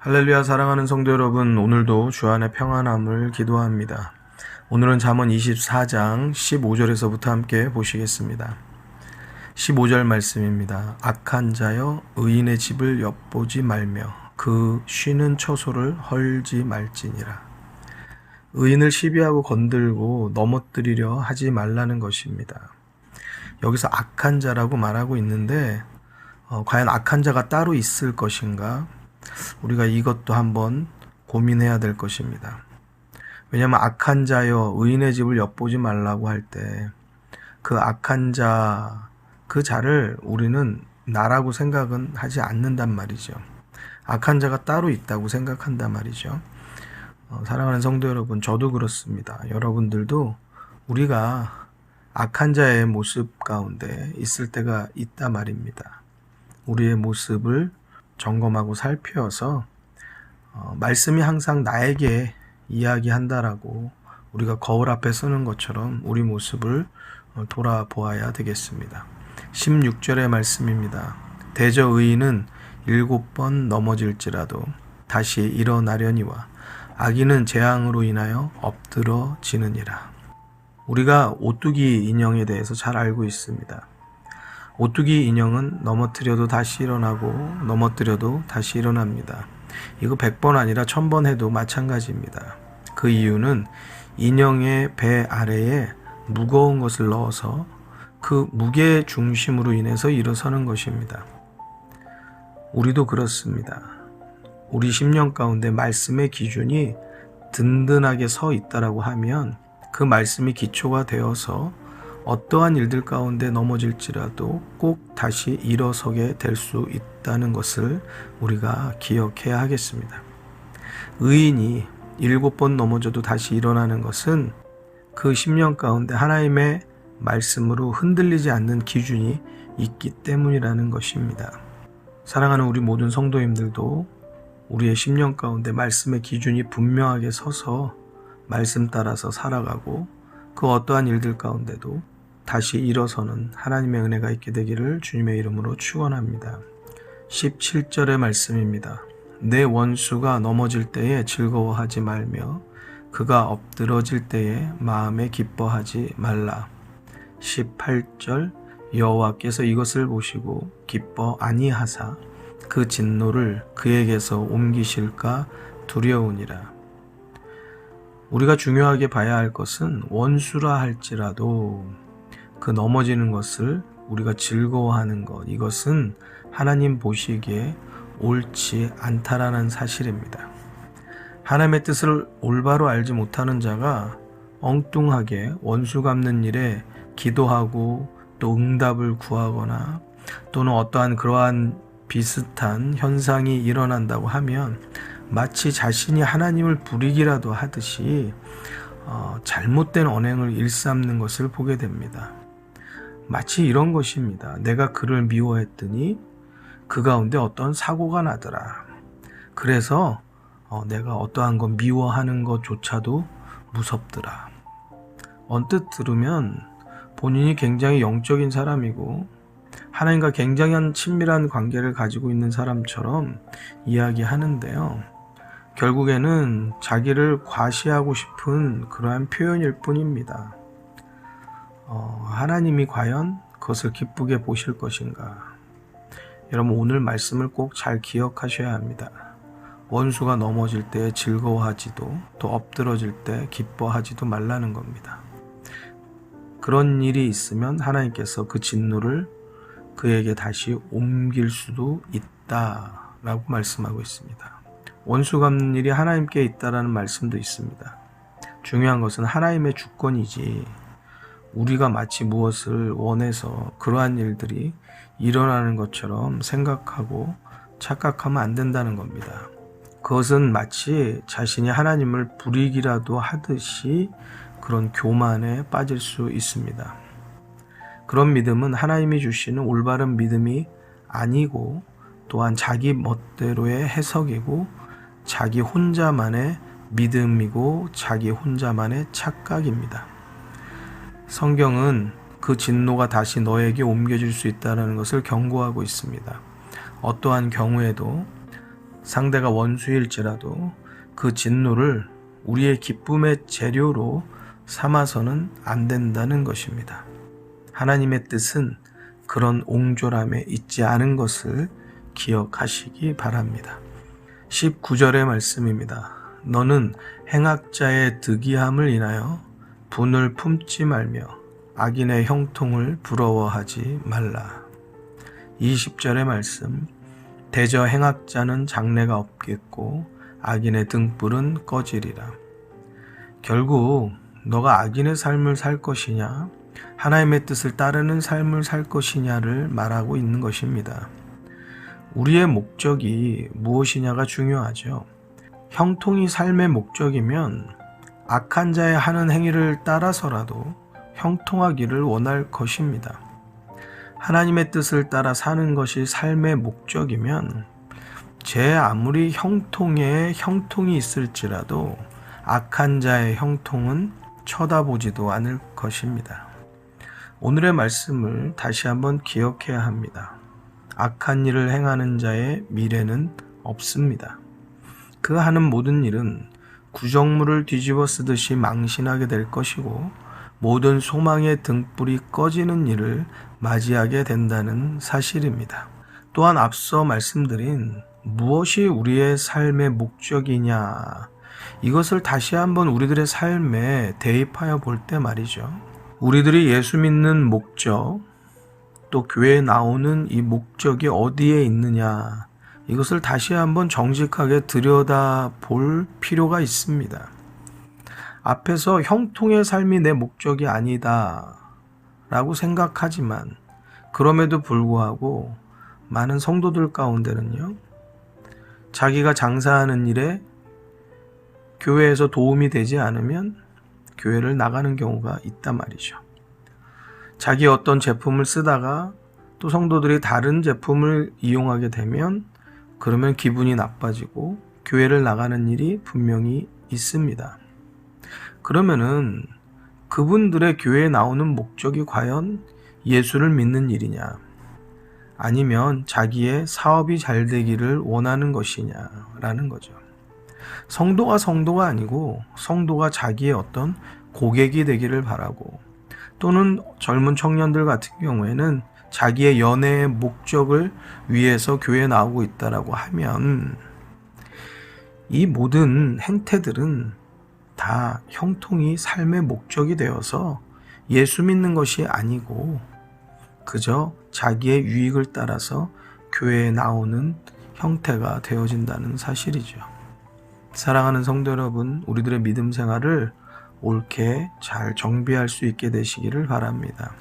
할렐루야. 사랑하는 성도 여러분, 오늘도 주안의 평안함을 기도합니다. 오늘은 잠언 24장 15절에서부터 함께 보시겠습니다. 15절 말씀입니다. 악한 자여 의인의 집을 엿보지 말며 그 쉬는 처소를 헐지 말지니라. 의인을 시비하고 건들고 넘어뜨리려 하지 말라는 것입니다. 여기서 악한 자라고 말하고 있는데 과연 악한 자가 따로 있을 것인가? 우리가 이것도 한번 고민해야 될 것입니다. 왜냐하면 악한 자여 의인의 집을 엿보지 말라고 할 때 그 악한 자, 그 자를 우리는 나라고 생각은 하지 않는단 말이죠. 악한 자가 따로 있다고 생각한단 말이죠. 사랑하는 성도 여러분, 저도 그렇습니다. 여러분들도 우리가 악한 자의 모습 가운데 있을 때가 있다 말입니다. 우리의 모습을 점검하고 살펴서 말씀이 항상 나에게 이야기한다라고 우리가 거울 앞에 서는 것처럼 우리 모습을 돌아보아야 되겠습니다. 16절의 말씀입니다. 대저 의인은 7번 넘어질지라도 다시 일어나려니와 악인은 재앙으로 인하여 엎드러지느니라. 우리가 오뚜기 인형에 대해서 잘 알고 있습니다. 오뚜기 인형은 넘어뜨려도 다시 일어나고 넘어뜨려도 다시 일어납니다. 이거 100번 아니라 1000번 해도 마찬가지입니다. 그 이유는 인형의 배 아래에 무거운 것을 넣어서 그 무게 중심으로 인해서 일어서는 것입니다. 우리도 그렇습니다. 우리 심령 가운데 말씀의 기준이 든든하게 서 있다라고 하면 그 말씀이 기초가 되어서 어떠한 일들 가운데 넘어질지라도 꼭 다시 일어서게 될 수 있다는 것을 우리가 기억해야 하겠습니다. 의인이 7번 넘어져도 다시 일어나는 것은 그 심령 가운데 하나님의 말씀으로 흔들리지 않는 기준이 있기 때문이라는 것입니다. 사랑하는 우리 모든 성도님들도 우리의 심령 가운데 말씀의 기준이 분명하게 서서 말씀 따라서 살아가고 그 어떠한 일들 가운데도 다시 일어서는 하나님의 은혜가 있게 되기를 주님의 이름으로 축원합니다. 17절의 말씀입니다. 내 원수가 넘어질 때에 즐거워하지 말며 그가 엎드러질 때에 마음에 기뻐하지 말라. 18절 여호와께서 이것을 보시고 기뻐 아니하사 그 진노를 그에게서 옮기실까 두려우니라. 우리가 중요하게 봐야 할 것은 원수라 할지라도 그 넘어지는 것을 우리가 즐거워하는 것, 이것은 하나님 보시기에 옳지 않다라는 사실입니다. 하나님의 뜻을 올바로 알지 못하는 자가 엉뚱하게 원수 갚는 일에 기도하고 또 응답을 구하거나 또는 어떠한 그러한 비슷한 현상이 일어난다고 하면 마치 자신이 하나님을 부리기라도 하듯이 잘못된 언행을 일삼는 것을 보게 됩니다. 마치 이런 것입니다. 내가 그를 미워했더니 그 가운데 어떤 사고가 나더라. 그래서 내가 어떠한 거 미워하는 것조차도 무섭더라. 언뜻 들으면 본인이 굉장히 영적인 사람이고 하나님과 굉장한 친밀한 관계를 가지고 있는 사람처럼 이야기하는데요. 결국에는 자기를 과시하고 싶은 그러한 표현일 뿐입니다. 하나님이 과연 그것을 기쁘게 보실 것인가? 여러분, 오늘 말씀을 꼭 잘 기억하셔야 합니다. 원수가 넘어질 때 즐거워하지도 또 엎드러질 때 기뻐하지도 말라는 겁니다. 그런 일이 있으면 하나님께서 그 진노를 그에게 다시 옮길 수도 있다라고 말씀하고 있습니다. 원수 갚는 일이 하나님께 있다라는 말씀도 있습니다. 중요한 것은 하나님의 주권이지 우리가 마치 무엇을 원해서 그러한 일들이 일어나는 것처럼 생각하고 착각하면 안 된다는 겁니다. 그것은 마치 자신이 하나님을 부리기라도 하듯이 그런 교만에 빠질 수 있습니다. 그런 믿음은 하나님이 주시는 올바른 믿음이 아니고 또한 자기 멋대로의 해석이고 자기 혼자만의 믿음이고 자기 혼자만의 착각입니다. 성경은 그 진노가 다시 너에게 옮겨질 수 있다는 것을 경고하고 있습니다. 어떠한 경우에도 상대가 원수일지라도 그 진노를 우리의 기쁨의 재료로 삼아서는 안 된다는 것입니다. 하나님의 뜻은 그런 옹졸함에 있지 않은 것을 기억하시기 바랍니다. 19절의 말씀입니다. 너는 행악자의 득이함을 인하여 분을 품지 말며 악인의 형통을 부러워하지 말라. 20절의 말씀. 대저 행악자는 장래가 없겠고 악인의 등불은 꺼지리라. 결국 너가 악인의 삶을 살 것이냐 하나님의 뜻을 따르는 삶을 살 것이냐를 말하고 있는 것입니다. 우리의 목적이 무엇이냐가 중요하죠. 형통이 삶의 목적이면 악한 자의 하는 행위를 따라서라도 형통하기를 원할 것입니다. 하나님의 뜻을 따라 사는 것이 삶의 목적이면 제 아무리 형통에 형통이 있을지라도 악한 자의 형통은 쳐다보지도 않을 것입니다. 오늘의 말씀을 다시 한번 기억해야 합니다. 악한 일을 행하는 자의 미래는 없습니다. 그 하는 모든 일은 구정물을 뒤집어 쓰듯이 망신하게 될 것이고 모든 소망의 등불이 꺼지는 일을 맞이하게 된다는 사실입니다. 또한 앞서 말씀드린 무엇이 우리의 삶의 목적이냐 이것을 다시 한번 우리들의 삶에 대입하여 볼 때 말이죠. 우리들이 예수 믿는 목적 또 교회에 나오는 이 목적이 어디에 있느냐 이것을 다시 한번 정직하게 들여다볼 필요가 있습니다. 앞에서 형통의 삶이 내 목적이 아니다 라고 생각하지만 그럼에도 불구하고 많은 성도들 가운데는요, 자기가 장사하는 일에 교회에서 도움이 되지 않으면 교회를 나가는 경우가 있단 말이죠. 자기 어떤 제품을 쓰다가 또 성도들이 다른 제품을 이용하게 되면 그러면 기분이 나빠지고 교회를 나가는 일이 분명히 있습니다. 그러면은 그분들의 교회에 나오는 목적이 과연 예수를 믿는 일이냐 아니면 자기의 사업이 잘 되기를 원하는 것이냐라는 거죠. 성도가 아니고 성도가 자기의 어떤 고객이 되기를 바라고 또는 젊은 청년들 같은 경우에는 자기의 연애의 목적을 위해서 교회에 나오고 있다라고 하면 이 모든 행태들은 다 형통이 삶의 목적이 되어서 예수 믿는 것이 아니고 그저 자기의 유익을 따라서 교회에 나오는 형태가 되어진다는 사실이죠. 사랑하는 성도 여러분, 우리들의 믿음 생활을 옳게 잘 정비할 수 있게 되시기를 바랍니다.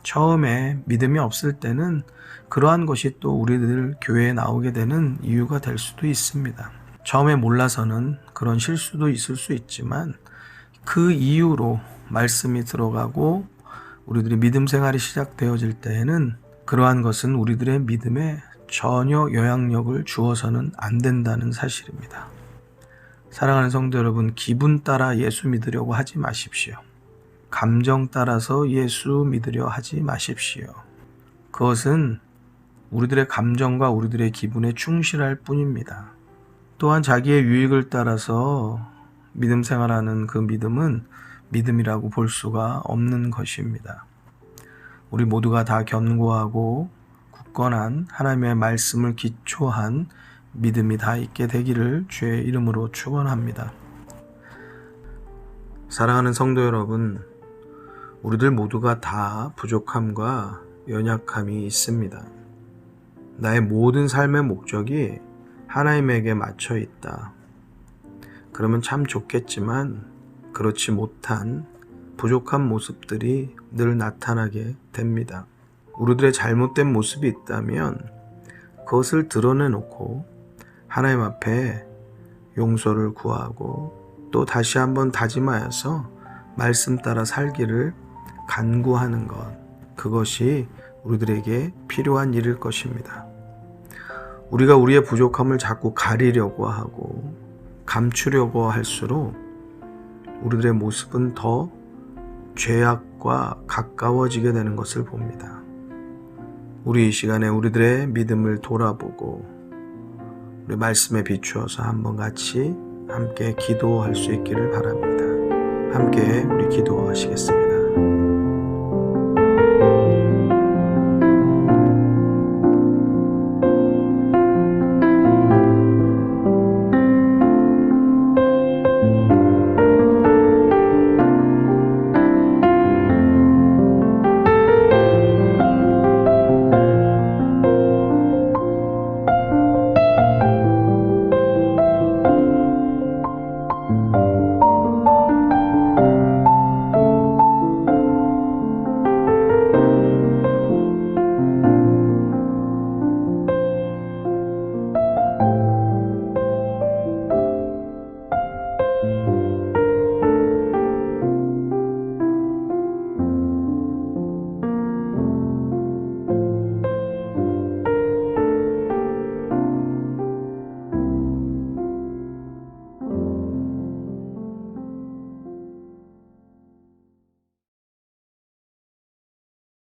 처음에 믿음이 없을 때는 그러한 것이 또 우리들 교회에 나오게 되는 이유가 될 수도 있습니다. 처음에 몰라서는 그런 실수도 있을 수 있지만 그 이후로 말씀이 들어가고 우리들의 믿음 생활이 시작되어질 때에는 그러한 것은 우리들의 믿음에 전혀 영향력을 주어서는 안 된다는 사실입니다. 사랑하는 성도 여러분, 기분 따라 예수 믿으려고 하지 마십시오. 감정 따라서 예수 믿으려 하지 마십시오. 그것은 우리들의 감정과 우리들의 기분에 충실할 뿐입니다. 또한 자기의 유익을 따라서 믿음 생활하는 그 믿음은 믿음이라고 볼 수가 없는 것입니다. 우리 모두가 다 견고하고 굳건한 하나님의 말씀을 기초한 믿음이 다 있게 되기를 주의 이름으로 축원합니다. 사랑하는 성도 여러분, 우리들 모두가 다 부족함과 연약함이 있습니다. 나의 모든 삶의 목적이 하나님에게 맞춰 있다. 그러면 참 좋겠지만 그렇지 못한 부족한 모습들이 늘 나타나게 됩니다. 우리들의 잘못된 모습이 있다면 그것을 드러내놓고 하나님 앞에 용서를 구하고 또 다시 한번 다짐하여서 말씀 따라 살기를 간구하는 것, 그것이 우리들에게 필요한 일일 것입니다. 우리가 우리의 부족함을 자꾸 가리려고 하고 감추려고 할수록 우리들의 모습은 더 죄악과 가까워지게 되는 것을 봅니다. 우리 이 시간에 우리들의 믿음을 돌아보고 우리 말씀에 비추어서 한번 같이 함께 기도할 수 있기를 바랍니다. 함께 우리 기도하시겠습니다.